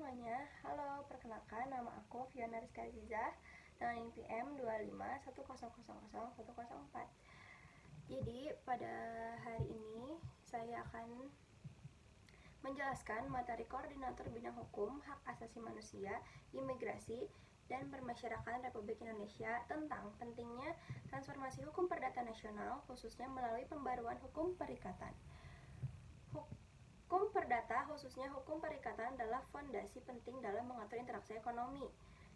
semuanya, halo, perkenalkan nama aku Fiona Rizka Aziza dengan NPM 25100000104. Jadi pada hari ini saya akan menjelaskan materi koordinator bidang hukum, hak asasi manusia, imigrasi, dan permasyarakatan Republik Indonesia tentang pentingnya transformasi hukum perdata nasional khususnya melalui pembaruan hukum perikatan. Hukum perdata, khususnya hukum perikatan, adalah fondasi penting dalam mengatur interaksi ekonomi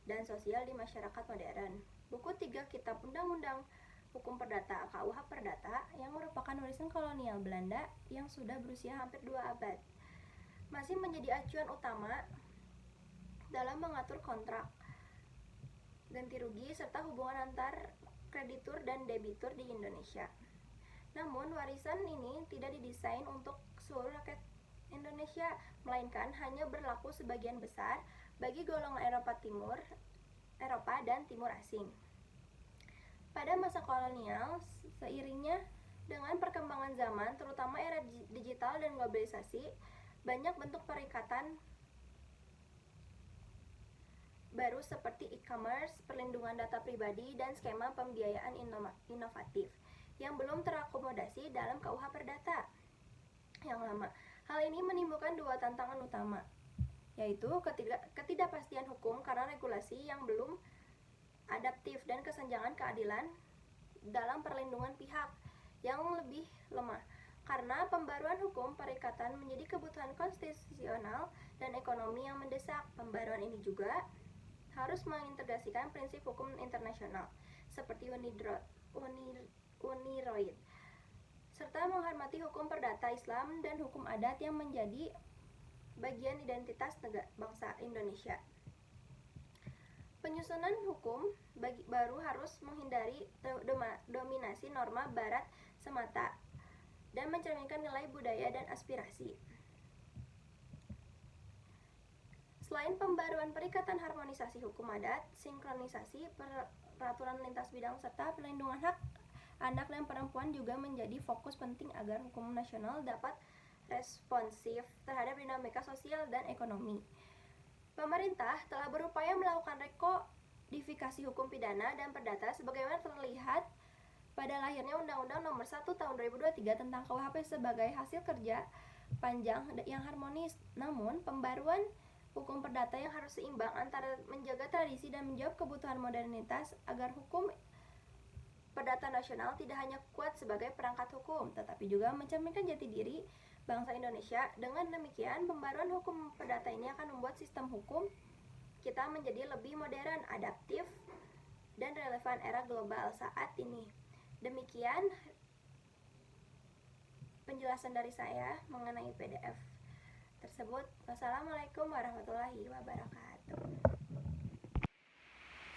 dan sosial di masyarakat modern. Buku 3 Kitab Undang-Undang Hukum Perdata (KUH Perdata) yang merupakan warisan kolonial Belanda yang sudah berusia hampir 2 abad, masih menjadi acuan utama dalam mengatur kontrak, ganti rugi, serta hubungan antar kreditur dan debitur di Indonesia. Namun, warisan ini tidak didesain untuk seluruh rakyat Indonesia, melainkan hanya berlaku sebagian besar bagi golongan Eropa dan Timur asing. Pada masa kolonial, seiringnya dengan perkembangan zaman, terutama era digital dan globalisasi, banyak bentuk perikatan baru seperti e-commerce, perlindungan data pribadi, dan skema pembiayaan inovatif yang belum terakomodasi dalam KUH Perdata yang lama. Hal ini menimbulkan dua tantangan utama, yaitu ketidakpastian hukum karena regulasi yang belum adaptif dan kesenjangan keadilan dalam perlindungan pihak yang lebih lemah. Karena pembaruan hukum perikatan menjadi kebutuhan konstitusional dan ekonomi yang mendesak, pembaruan ini juga harus mengintegrasikan prinsip hukum internasional seperti UNIROID, serta menghormati hukum perdata Islam dan hukum adat yang menjadi bagian identitas bangsa Indonesia. Penyusunan hukum baru harus menghindari dominasi norma barat semata dan mencerminkan nilai budaya dan aspirasi. Selain pembaruan perikatan, harmonisasi hukum adat, sinkronisasi peraturan lintas bidang, serta perlindungan hak anak dan perempuan juga menjadi fokus penting agar hukum nasional dapat responsif terhadap dinamika sosial dan ekonomi. Pemerintah telah berupaya melakukan rekodifikasi hukum pidana dan perdata sebagaimana terlihat pada lahirnya Undang-Undang Nomor 1 Tahun 2023 tentang KUHP sebagai hasil kerja panjang yang harmonis. Namun, pembaruan hukum perdata yang harus seimbang antara menjaga tradisi dan menjawab kebutuhan modernitas agar hukum perdata nasional tidak hanya kuat sebagai perangkat hukum, tetapi juga mencerminkan jati diri bangsa Indonesia. Dengan demikian, pembaruan hukum perdata ini akan membuat sistem hukum kita menjadi lebih modern, adaptif, dan relevan era global saat ini. Demikian penjelasan dari saya mengenai PDF tersebut. Wassalamualaikum warahmatullahi wabarakatuh.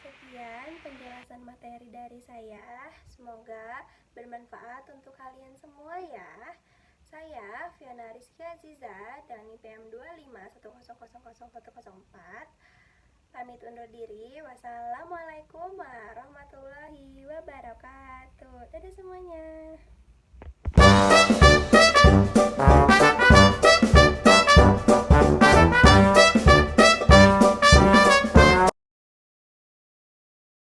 Sekian penjelasan materi dari saya, semoga bermanfaat untuk kalian semua ya. Saya Fiona Rizka Aziza dari NPM 25100000104 pamit undur diri. Wassalamualaikum warahmatullahi wabarakatuh. Dadah semuanya.